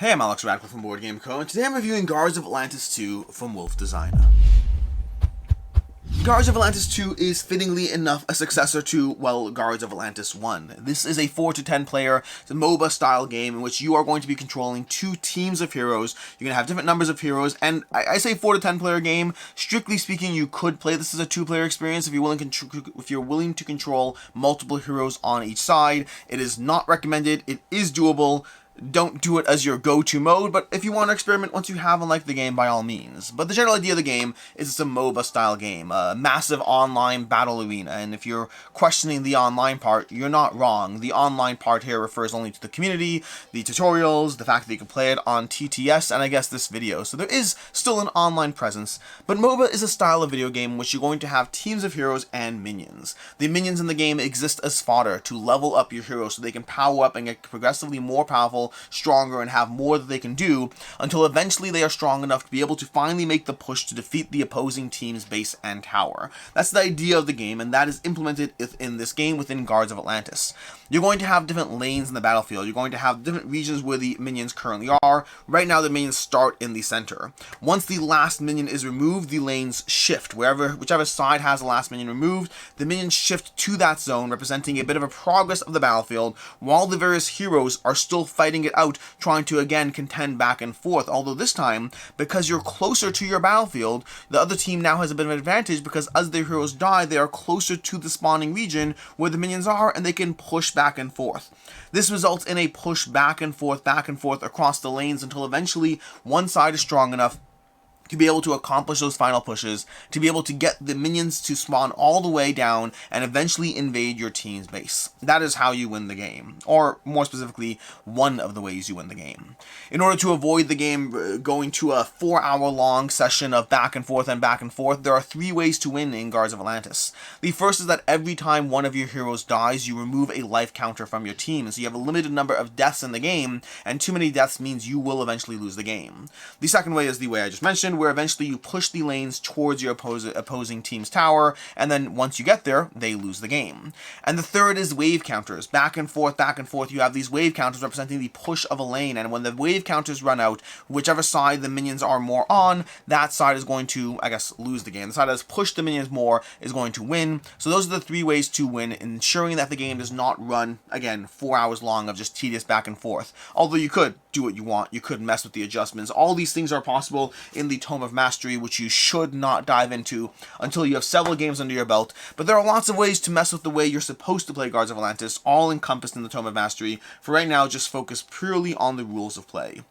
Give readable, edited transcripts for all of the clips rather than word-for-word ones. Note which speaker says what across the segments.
Speaker 1: Hey, I'm Alex Radcliffe from Board Game Co., and today I'm reviewing Guards of Atlantis II from Wolf Designer. Guards of Atlantis II is fittingly enough a successor to, well, Guards of Atlantis I. This is a 4 to 10 player MOBA style game in which you are going to be controlling two teams of heroes. You're going to have different numbers of heroes, and I say 4 to 10 player game. Strictly speaking, you could play this as a 2-player experience if you're willing to control multiple heroes on each side. It is not recommended. It is doable. Don't do it as your go-to mode, but if you want to experiment once you have unlocked the game, by all means. But the general idea of the game is it's a MOBA-style game, a massive online battle arena, and if you're questioning the online part, you're not wrong. The online part here refers only to the community, the tutorials, the fact that you can play it on TTS, and I guess this video. So there is still an online presence, but MOBA is a style of video game in which you're going to have teams of heroes and minions. The minions in the game exist as fodder to level up your heroes so they can power up and get progressively more powerful, stronger, and have more that they can do until eventually they are strong enough to be able to finally make the push to defeat the opposing team's base and tower. That's the idea of the game, and that is implemented in this game within Guards of Atlantis. You're going to have different lanes in the battlefield. You're going to have different regions where the minions currently are. Right now the minions start in the center. Once the last minion is removed, the lanes shift. Whichever side has the last minion removed, the minions shift to that zone, representing a bit of a progress of the battlefield, while the various heroes are still fighting it out, trying to again contend back and forth. Although this time, because you're closer to your battlefield, the other team now has a bit of an advantage because as their heroes die, they are closer to the spawning region where the minions are, and they can push back and forth. This results in a push back and forth across the lanes until eventually one side is strong enough to be able to accomplish those final pushes, to be able to get the minions to spawn all the way down and eventually invade your team's base. That is how you win the game, or more specifically, one of the ways you win the game. In order to avoid the game going to a 4-hour-long session of back and forth, there are 3 ways to win in Guards of Atlantis. The first is that every time one of your heroes dies, you remove a life counter from your team, so you have a limited number of deaths in the game, and too many deaths means you will eventually lose the game. The second way is the way I just mentioned, where eventually you push the lanes towards your opposing team's tower, and then once you get there, they lose the game. And the third is wave counters. Back and forth, you have these wave counters representing the push of a lane, and when the wave counters run out, whichever side the minions are more on, that side is going to, I guess, lose the game. The side that has pushed the minions more is going to win. So those are the 3 ways to win, ensuring that the game does not run, again, 4 hours long of just tedious back and forth. Although you could do what you want, you could mess with the adjustments. All these things are possible in the Tome of Mastery, which you should not dive into until you have several games under your belt, but there are lots of ways to mess with the way you're supposed to play Guards of Atlantis, all encompassed in the Tome of Mastery. For right now, just focus purely on the rules of play.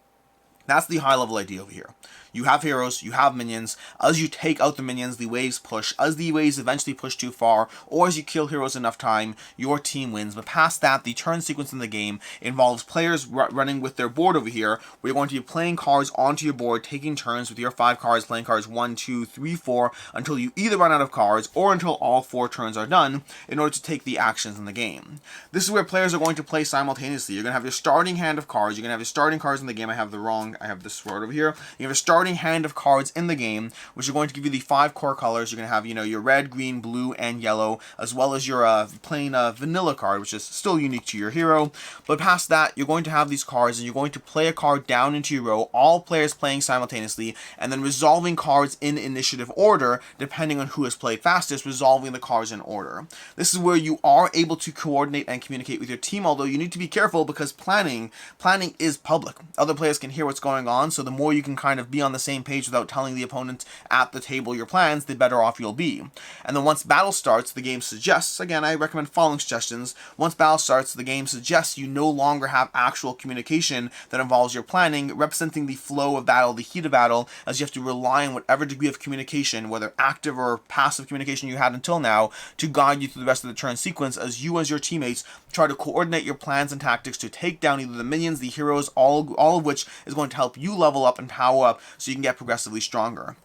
Speaker 1: That's the high-level idea over here. You have heroes, you have minions. As you take out the minions, the waves push. As the waves eventually push too far, or as you kill heroes enough time, your team wins. But past that, the turn sequence in the game involves players running with their board over here, where you're going to be playing cards onto your board, taking turns with your 5 cards, playing cards 1, 2, 3, 4, until you either run out of cards, or until all 4 turns are done, in order to take the actions in the game. This is where players are going to play simultaneously. You're going to have your starting hand of cards. You're going to have your starting cards in the game. I have this sword over here. You have a starting hand of cards in the game, which are going to give you the 5 core colors. You're going to have, your red, green, blue, and yellow, as well as your plain vanilla card, which is still unique to your hero. But past that, you're going to have these cards, and you're going to play a card down into your row, all players playing simultaneously, and then resolving cards in initiative order, depending on who has played fastest, resolving the cards in order. This is where you are able to coordinate and communicate with your team, although you need to be careful because planning is public. Other players can hear what's going on, so the more you can kind of be on the same page without telling the opponent at the table your plans, the better off you'll be. And then once battle starts, the game suggests, again, I recommend following suggestions, once battle starts, the game suggests you no longer have actual communication that involves your planning, representing the flow of battle, the heat of battle, as you have to rely on whatever degree of communication, whether active or passive communication you had until now, to guide you through the rest of the turn sequence as you as your teammates try to coordinate your plans and tactics to take down either the minions, the heroes, all of which is going to help you level up and power up so you can get progressively stronger.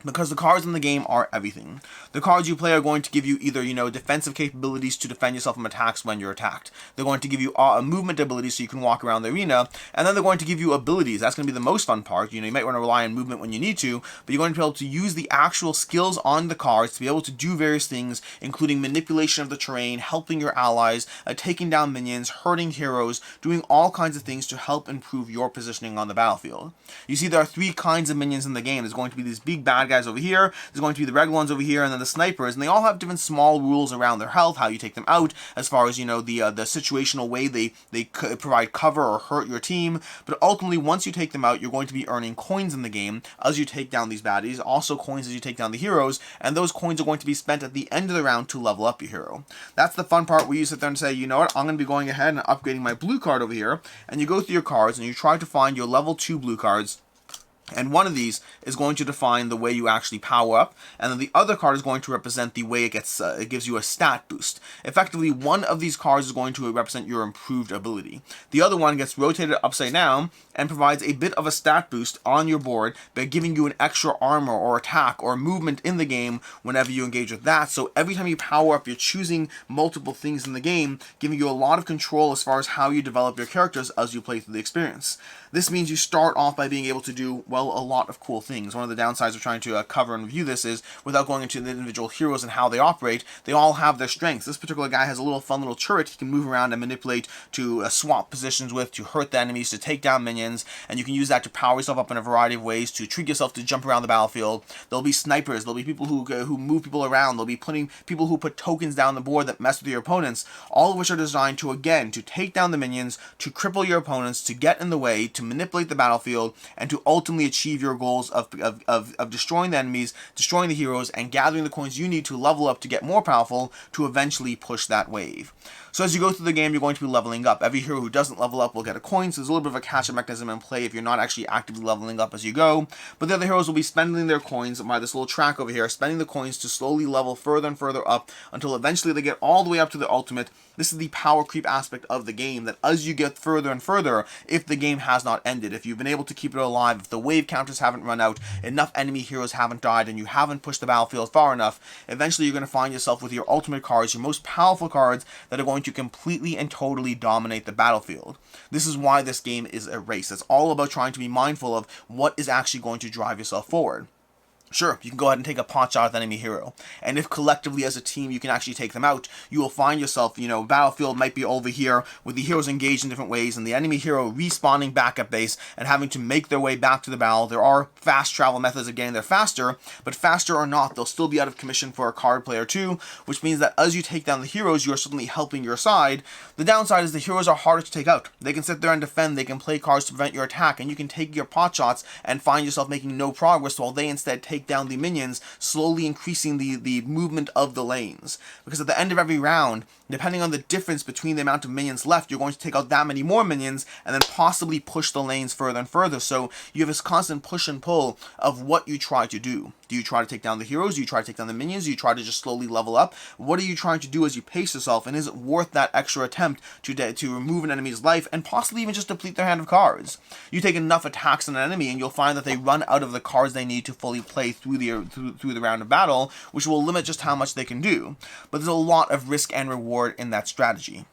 Speaker 1: because the cards in the game are everything. The cards you play are going to give you either, defensive capabilities to defend yourself from attacks when you're attacked. They're going to give you a movement ability so you can walk around the arena, and then they're going to give you abilities. That's going to be the most fun part. You might want to rely on movement when you need to, but you're going to be able to use the actual skills on the cards to be able to do various things, including manipulation of the terrain, helping your allies, taking down minions, hurting heroes, doing all kinds of things to help improve your positioning on the battlefield. You see, there are 3 kinds of minions in the game. There's going to be these big bad guys over here, there's going to be the regular ones over here, and then the snipers, and they all have different small rules around their health, how you take them out, as far as, the situational way they provide cover or hurt your team. But ultimately, once you take them out, you're going to be earning coins in the game as you take down these baddies, also coins as you take down the heroes, and those coins are going to be spent at the end of the round to level up your hero. That's the fun part where you sit there and say, you know what, I'm going to be going ahead and upgrading my blue card over here, and you go through your cards and you try to find your level 2 blue cards. And one of these is going to define the way you actually power up, and then the other card is going to represent the way it gives you a stat boost. Effectively, one of these cards is going to represent your improved ability. The other one gets rotated upside down and provides a bit of a stat boost on your board by giving you an extra armor or attack or movement in the game whenever you engage with that. So every time you power up, you're choosing multiple things in the game, giving you a lot of control as far as how you develop your characters as you play through the experience. This means you start off by being able to do, a lot of cool things. One of the downsides of trying to cover and review this is, without going into the individual heroes and how they operate, they all have their strengths. This particular guy has a little fun little turret he can move around and manipulate to swap positions with, to hurt the enemies, to take down minions, and you can use that to power yourself up in a variety of ways, to treat yourself to jump around the battlefield. There'll be snipers, there'll be people who move people around, there'll be people who put tokens down the board that mess with your opponents, all of which are designed to, again, to take down the minions, to cripple your opponents, to get in the way, to manipulate the battlefield, and to ultimately achieve your goals of destroying the enemies, destroying the heroes, and gathering the coins you need to level up to get more powerful to eventually push that wave. So as you go through the game, you're going to be leveling up. Every hero who doesn't level up will get a coin, so there's a little bit of a catch-up mechanism in play if you're not actually actively leveling up as you go. But the other heroes will be spending their coins by this little track over here, spending the coins to slowly level further and further up until eventually they get all the way up to the ultimate. This is the power creep aspect of the game, that as you get further and further, if the game has not ended, if you've been able to keep it alive, if the wave counters haven't run out, enough enemy heroes haven't died, and you haven't pushed the battlefield far enough, eventually you're going to find yourself with your ultimate cards, your most powerful cards that are going to completely and totally dominate the battlefield. This is why this game is a race. It's all about trying to be mindful of what is actually going to drive yourself forward. Sure, you can go ahead and take a pot shot at the enemy hero, and if collectively as a team you can actually take them out, you will find yourself, battlefield might be over here with the heroes engaged in different ways, and the enemy hero respawning back at base and having to make their way back to the battle. There are fast travel methods of getting there faster, but faster or not, they'll still be out of commission for a card player too, which means that as you take down the heroes, you are suddenly helping your side. The downside is the heroes are harder to take out. They can sit there and defend, they can play cards to prevent your attack, and you can take your pot shots and find yourself making no progress while they instead take down the minions, slowly increasing the movement of the lanes. Because at the end of every round, depending on the difference between the amount of minions left, you're going to take out that many more minions and then possibly push the lanes further and further. So you have this constant push and pull of what you try to do. Do you try to take down the heroes? Do you try to take down the minions? Do you try to just slowly level up? What are you trying to do as you pace yourself? And is it worth that extra attempt to remove an enemy's life and possibly even just deplete their hand of cards? You take enough attacks on an enemy and you'll find that they run out of the cards they need to fully play through the round of battle, which will limit just how much they can do. But there's a lot of risk and reward in that strategy.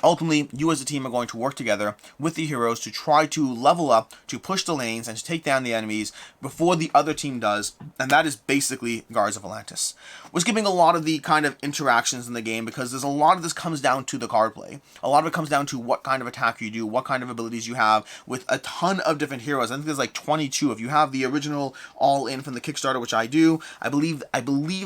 Speaker 1: Ultimately, you as a team are going to work together with the heroes to try to level up, to push the lanes, and to take down the enemies before the other team does, and that is basically Guards of Atlantis. We're skipping a lot of the kind of interactions in the game because there's a lot of this comes down to the card play. A lot of it comes down to what kind of attack you do, what kind of abilities you have, with a ton of different heroes. I think there's like 22. If you have the original all-in from the Kickstarter, which I do, I believe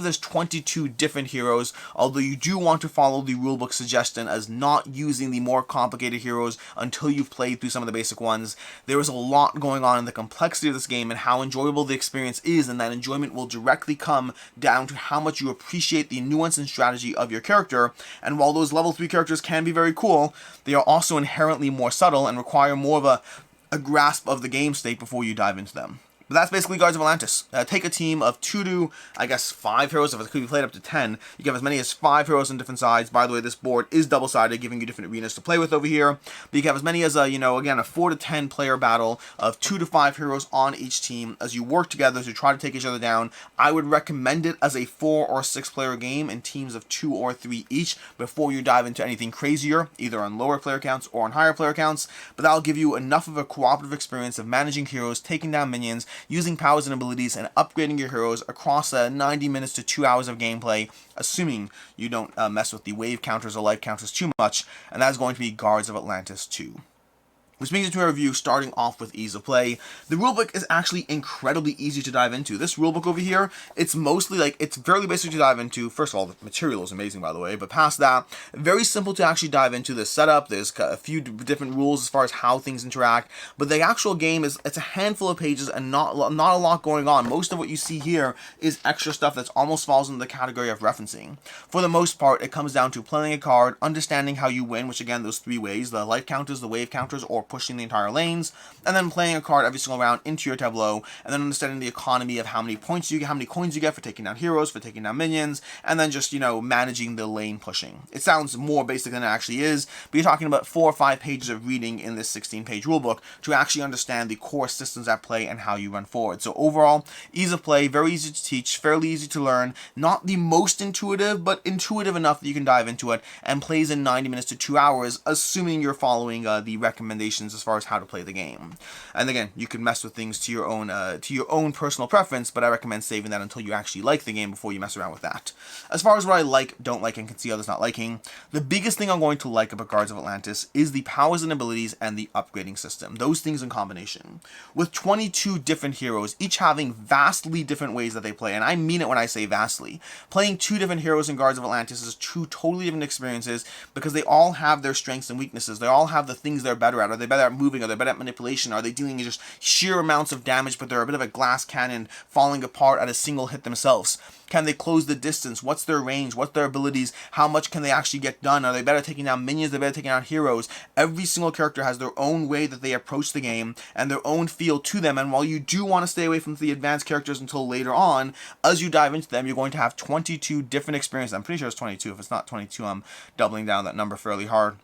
Speaker 1: there's 22 different heroes, although you do want to follow the rulebook suggestion as not using the more complicated heroes until you've played through some of the basic ones. There is a lot going on in the complexity of this game and how enjoyable the experience is, and that enjoyment will directly come down to how much you appreciate the nuance and strategy of your character. And while those level 3 characters can be very cool, they are also inherently more subtle and require more of a grasp of the game state before you dive into them. But that's basically Guards of Atlantis. Take a team of 2 to, I guess, 5 heroes. If it could be played up to 10, you can have as many as 5 heroes on different sides. By the way, this board is double-sided, giving you different arenas to play with over here. But you can have as many as, again, a 4 to 10 player battle of 2 to 5 heroes on each team as you work together to try to take each other down. I would recommend it as a 4 or 6 player game in teams of 2 or 3 each before you dive into anything crazier, either on lower player counts or on higher player counts. But that'll give you enough of a cooperative experience of managing heroes, taking down minions, using powers and abilities, and upgrading your heroes across 90 minutes to 2 hours of gameplay, assuming you don't mess with the wave counters or life counters too much, and that is going to be Guards of Atlantis 2. Which brings us to our review, starting off with ease of play. The rulebook is actually incredibly easy to dive into. This rulebook over here, it's mostly it's fairly basic to dive into. First of all, the material is amazing, by the way, but past that, very simple to actually dive into. The setup, there's a few different rules as far as how things interact, but the actual game it's a handful of pages and not a lot going on. Most of what you see here is extra stuff that's almost falls into the category of referencing. For the most part, it comes down to playing a card, understanding how you win, which again, those 3 ways, the life counters, the wave counters, or pushing the entire lanes, and then playing a card every single round into your tableau, and then understanding the economy of how many points you get, how many coins you get for taking down heroes, for taking down minions, and then just, managing the lane pushing. It sounds more basic than it actually is, but you're talking about 4 or 5 pages of reading in this 16-page rulebook to actually understand the core systems at play and how you run forward. So overall, ease of play, very easy to teach, fairly easy to learn, not the most intuitive, but intuitive enough that you can dive into it, and plays in 90 minutes to 2 hours, assuming you're following the recommendations as far as how to play the game. And again, you can mess with things to your own personal preference, but I recommend saving that until you actually like the game before you mess around with that. As far as what I like, don't like, and can see others not liking, the biggest thing I'm going to like about Guards of Atlantis is the powers and abilities and the upgrading system. Those things in combination. With 22 different heroes, each having vastly different ways that they play, and I mean it when I say vastly. Playing 2 different heroes in Guards of Atlantis is 2 totally different experiences because they all have their strengths and weaknesses. They all have the things they're better at. Are they better at moving? Are they better at manipulation? Are they dealing just sheer amounts of damage, but they're a bit of a glass cannon falling apart at a single hit themselves? Can they close the distance? What's their range? What's their abilities? How much can they actually get done? Are they better at taking down minions? Are they better at taking down heroes? Every single character has their own way that they approach the game and their own feel to them. And while you do want to stay away from the advanced characters until later on, as you dive into them, you're going to have 22 different experiences. I'm pretty sure it's 22. If it's not 22, I'm doubling down that number fairly hard.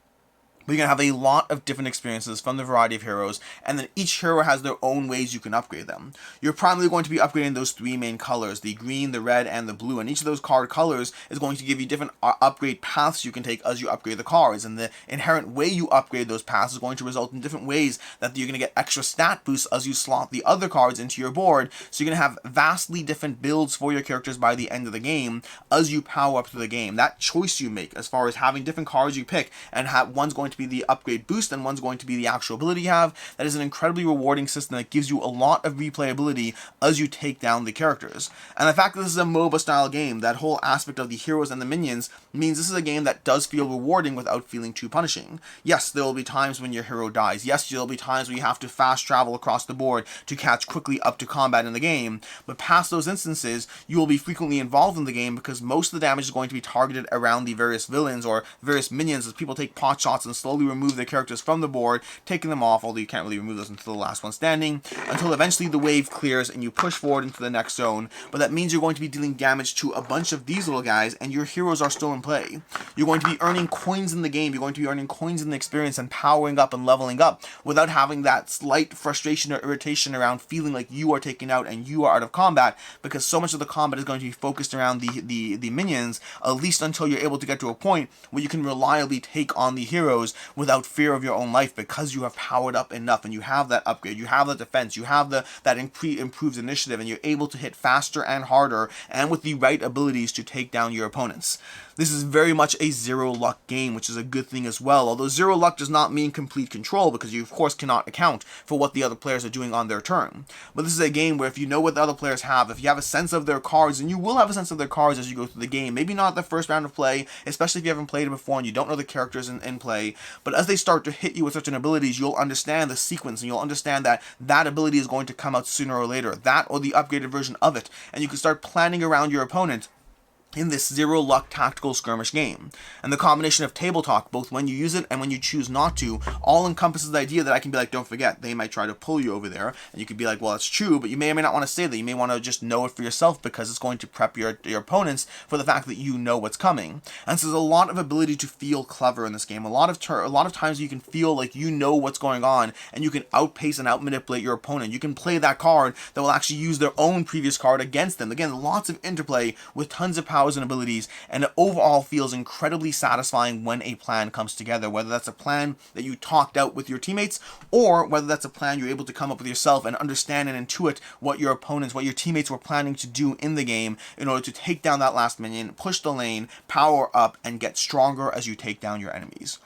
Speaker 1: But you're going to have a lot of different experiences from the variety of heroes, and then each hero has their own ways you can upgrade them. You're primarily going to be upgrading those 3 main colors, the green, the red, and the blue, and each of those card colors is going to give you different upgrade paths you can take as you upgrade the cards, and the inherent way you upgrade those paths is going to result in different ways that you're going to get extra stat boosts as you slot the other cards into your board, so you're going to have vastly different builds for your characters by the end of the game as you power up through the game. That choice you make as far as having different cards you pick, and one's going to be the upgrade boost and one's going to be the actual ability you have, that is an incredibly rewarding system that gives you a lot of replayability as you take down the characters. And the fact that this is a MOBA style game, that whole aspect of the heroes and the minions, means this is a game that does feel rewarding without feeling too punishing. Yes, there will be times when your hero dies. Yes, there will be times when you have to fast travel across the board to catch quickly up to combat in the game, but past those instances, you will be frequently involved in the game because most of the damage is going to be targeted around the various villains or various minions as people take pot shots and slowly remove their characters from the board, taking them off, although you can't really remove those until the last one standing, until eventually the wave clears and you push forward into the next zone. But that means you're going to be dealing damage to a bunch of these little guys, and your heroes are still in play. You're going to be earning coins in the game, you're going to be earning coins in the experience and powering up and leveling up without having that slight frustration or irritation around feeling like you are taken out and you are out of combat, because so much of the combat is going to be focused around the minions, at least until you're able to get to a point where you can reliably take on the heroes without fear of your own life, because you have powered up enough and you have that upgrade, you have the defense, you have that improved initiative, and you're able to hit faster and harder and with the right abilities to take down your opponents. This is very much a zero luck game, which is a good thing as well, although zero luck does not mean complete control, because you of course cannot account for what the other players are doing on their turn. But this is a game where if you know what the other players have, if you have a sense of their cards, and you will have a sense of their cards as you go through the game, maybe not the first round of play, especially if you haven't played it before and you don't know the characters in play, but as they start to hit you with certain abilities, you'll understand the sequence, and you'll understand that that ability is going to come out sooner or later, that or the upgraded version of it, and you can start planning around your opponent in this zero luck tactical skirmish game. And the combination of table talk, both when you use it and when you choose not to, all encompasses the idea that I can be like, don't forget, they might try to pull you over there, and you could be like, well, it's true, but you may or may not want to say that. You may want to just know it for yourself, because it's going to prep your opponents for the fact that you know what's coming. And so there's a lot of ability to feel clever in this game. A lot of times you can feel like you know what's going on, and you can outpace and outmanipulate your opponent. You can play that card that will actually use their own previous card against them. Again, lots of interplay with tons of powers and abilities, and it overall feels incredibly satisfying when a plan comes together, whether that's a plan that you talked out with your teammates, or whether that's a plan you're able to come up with yourself and understand and intuit what your opponents, what your teammates were planning to do in the game in order to take down that last minion, push the lane, power up, and get stronger as you take down your enemies.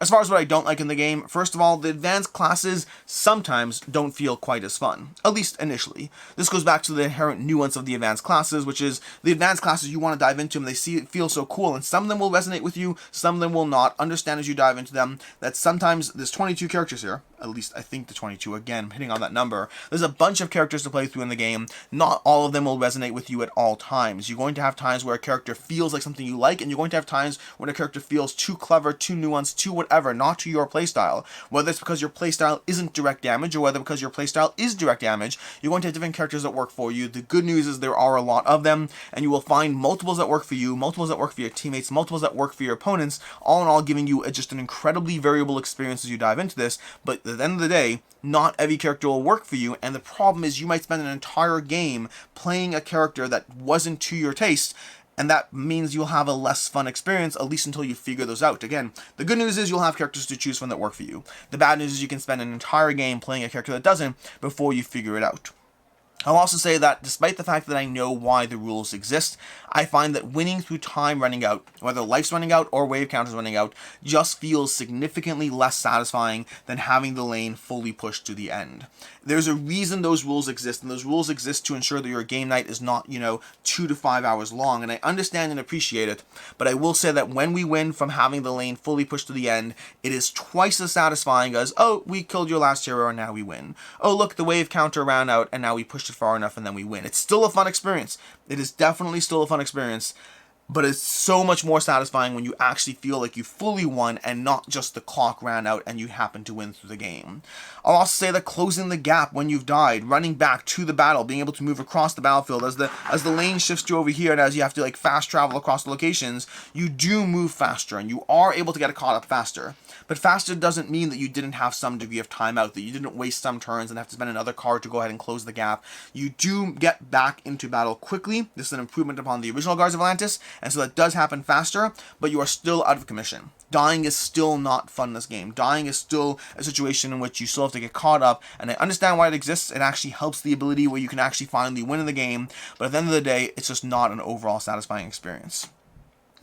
Speaker 1: As far as what I don't like in the game, first of all, the advanced classes sometimes don't feel quite as fun, at least initially. This goes back to the inherent nuance of the advanced classes, which is the advanced classes, you want to dive into them, they feel so cool, and some of them will resonate with you, some of them will not. Understand as you dive into them that sometimes there's 22 characters here, at least I think the 22, again, hitting on that number. There's a bunch of characters to play through in the game. Not all of them will resonate with you at all times. You're going to have times where a character feels like something you like, and you're going to have times when a character feels too clever, too nuanced, too whatever, not to your playstyle. Whether it's because your playstyle isn't direct damage, or whether because your playstyle is direct damage, you're going to have different characters that work for you. The good news is there are a lot of them, and you will find multiples that work for you, multiples that work for your teammates, multiples that work for your opponents, all in all giving you just an incredibly variable experience as you dive into this. But at the end of the day, not every character will work for you, and the problem is you might spend an entire game playing a character that wasn't to your taste, and that means you'll have a less fun experience, at least until you figure those out. Again, the good news is you'll have characters to choose from that work for you. The bad news is you can spend an entire game playing a character that doesn't before you figure it out. I'll also say that despite the fact that I know why the rules exist, I find that winning through time running out, whether life's running out or wave counters running out, just feels significantly less satisfying than having the lane fully pushed to the end. There's a reason those rules exist, and those rules exist to ensure that your game night is not, 2 to 5 hours long, and I understand and appreciate it, but I will say that when we win from having the lane fully pushed to the end, it is twice as satisfying as, oh, we killed your last hero and now we win. Oh, look, the wave counter ran out and now we pushed it far enough and then we win. It's still a fun experience. It is definitely still a fun experience, but it's so much more satisfying when you actually feel like you fully won and not just the clock ran out and you happen to win through the game. I'll also say that closing the gap when you've died, running back to the battle, being able to move across the battlefield as the lane shifts to over here, and as you have to fast travel across the locations, you do move faster and you are able to get caught up faster. But faster doesn't mean that you didn't have some degree of timeout, that you didn't waste some turns and have to spend another card to go ahead and close the gap. You do get back into battle quickly. This is an improvement upon the original Guards of Atlantis, and so that does happen faster, but you are still out of commission. Dying is still not fun in this game. Dying is still a situation in which you still have to get caught up, and I understand why it exists. It actually helps the ability where you can actually finally win in the game, but at the end of the day, it's just not an overall satisfying experience.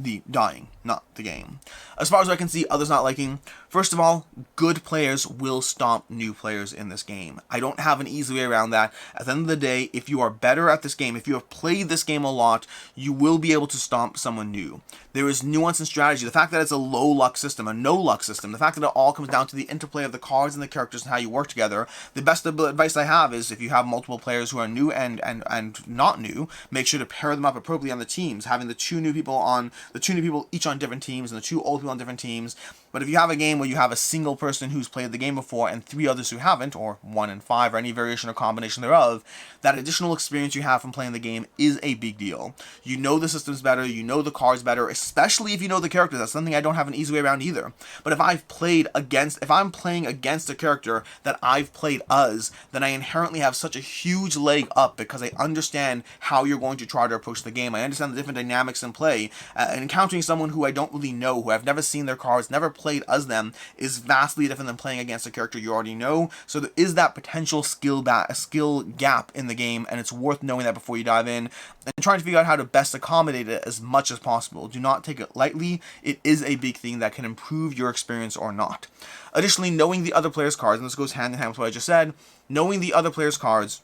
Speaker 1: The dying, not the game. As far as I can see others not liking, first of all, good players will stomp new players in this game. I don't have an easy way around that. At the end of the day, if you are better at this game, if you have played this game a lot, you will be able to stomp someone new. There is nuance and strategy. The fact that it's a low luck system, a no luck system, the fact that it all comes down to the interplay of the cards and the characters and how you work together. The best advice I have is if you have multiple players who are new and not new, make sure to pair them up appropriately on the teams, having the two new people each on different teams and the two old people on different teams. But if you have a game where you have a single person who's played the game before and 3 others who haven't, or 1 and 5, or any variation or combination thereof, that additional experience you have from playing the game is a big deal. You know the systems better, you know the cards better, especially if you know the characters. That's something I don't have an easy way around either. But if I'm playing against a character that I've played as, then I inherently have such a huge leg up because I understand how you're going to try to approach the game. I understand the different dynamics in play. Encountering someone who I don't really know, who I've never seen their cards, never played as them, is vastly different than playing against a character you already know. So there is that potential skill gap in the game, and it's worth knowing that before you dive in and trying to figure out how to best accommodate it as much as possible. Do not take it lightly. It is a big thing that can improve your experience or not. Additionally, knowing the other players' cards, and this goes hand in hand with what I just said, knowing the other players' cards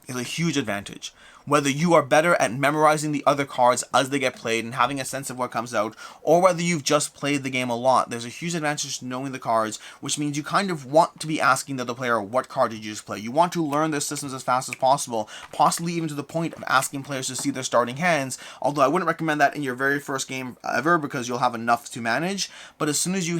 Speaker 1: is a huge advantage. Whether you are better at memorizing the other cards as they get played and having a sense of what comes out, or whether you've just played the game a lot, there's a huge advantage to knowing the cards, which means you kind of want to be asking the other player, what card did you just play? You want to learn their systems as fast as possible, possibly even to the point of asking players to see their starting hands, although I wouldn't recommend that in your very first game ever because you'll have enough to manage. But as soon as you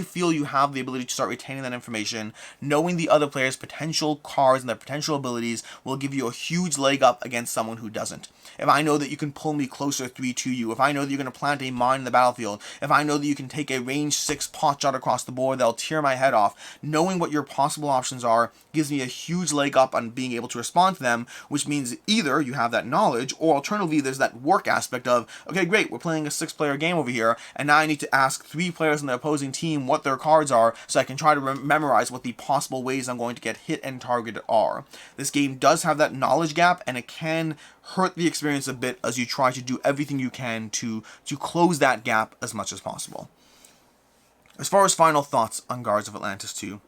Speaker 1: feel you have the ability to start retaining that information, knowing the other player's potential cards and their potential abilities will give you a huge leg up against someone who doesn't. If I know that you can pull me closer 3 to you, if I know that you're going to plant a mine in the battlefield, if I know that you can take a range 6 pot shot across the board that'll tear my head off, knowing what your possible options are gives me a huge leg up on being able to respond to them, which means either you have that knowledge, or alternatively there's that work aspect of, okay, great, we're playing a 6-player game over here, and now I need to ask 3 players in the opposing team what their cards are so I can try to memorize what the possible ways I'm going to get hit and targeted are. This game does have that knowledge gap, and it can hurt the experience a bit as you try to do everything you can to close that gap as much as possible. As far as final thoughts on Guards of Atlantis 2,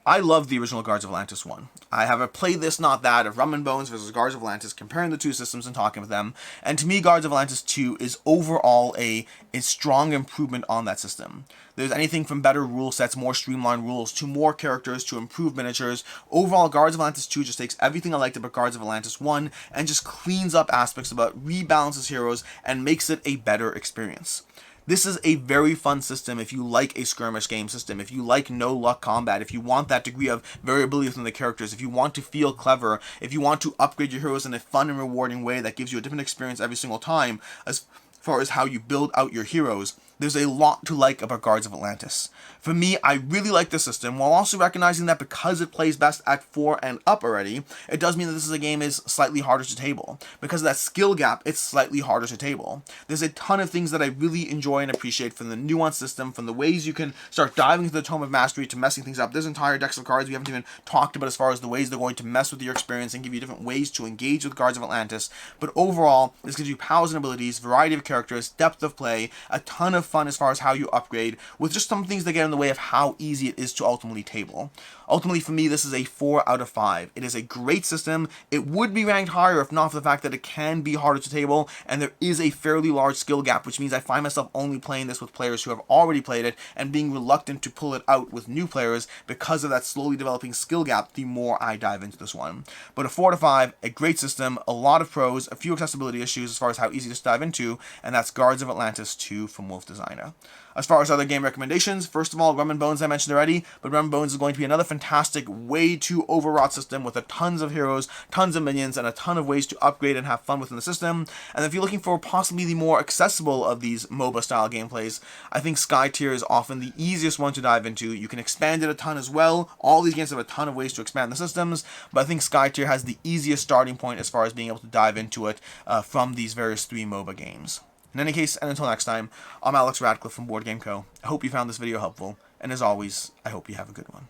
Speaker 1: I love the original Guards of Atlantis 1. I have a play this, not that, of Rum and Bones versus Guards of Atlantis, comparing the two systems and talking with them, and to me, Guards of Atlantis 2 is overall a strong improvement on that system. There's anything from better rule sets, more streamlined rules, to more characters, to improved miniatures. Overall, Guards of Atlantis 2 just takes everything I liked about Guards of Atlantis 1 and just cleans up aspects about, rebalances heroes, and makes it a better experience. This is a very fun system if you like a skirmish game system, if you like no-luck combat, if you want that degree of variability within the characters, if you want to feel clever, if you want to upgrade your heroes in a fun and rewarding way that gives you a different experience every single time as far as how you build out your heroes. There's a lot to like about Guards of Atlantis. For me, I really like the system, while also recognizing that because it plays best at 4 and up already, it does mean that this is a game is slightly harder to table. Because of that skill gap, it's slightly harder to table. There's a ton of things that I really enjoy and appreciate from the nuanced system, from the ways you can start diving into the Tome of Mastery to messing things up. There's entire decks of cards we haven't even talked about as far as the ways they're going to mess with your experience and give you different ways to engage with Guards of Atlantis. But overall, this gives you powers and abilities, variety of characters, depth of play, a ton of fun as far as how you upgrade, with just some things that get in the way of how easy it is to ultimately table. Ultimately, for me, this is a 4 out of 5. It is a great system. It would be ranked higher if not for the fact that it can be harder to table, and there is a fairly large skill gap, which means I find myself only playing this with players who have already played it, and being reluctant to pull it out with new players because of that slowly developing skill gap the more I dive into this one. But a 4 out of 5, a great system, a lot of pros, a few accessibility issues as far as how easy to dive into, and that's Guards of Atlantis 2 from Wolf Designer. As far as other game recommendations, first of all, Rum and Bones I mentioned already, but Rum and Bones is going to be another fantastic, way too overwrought system with tons of heroes, tons of minions, and a ton of ways to upgrade and have fun within the system. And if you're looking for possibly the more accessible of these MOBA style gameplays, I think Sky Tier is often the easiest one to dive into. You can expand it a ton as well. All these games have a ton of ways to expand the systems, but I think Sky Tier has the easiest starting point as far as being able to dive into it from these various 3 MOBA games. In any case, and until next time, I'm Alex Radcliffe from Board Game Co. I hope you found this video helpful, and as always, I hope you have a good one.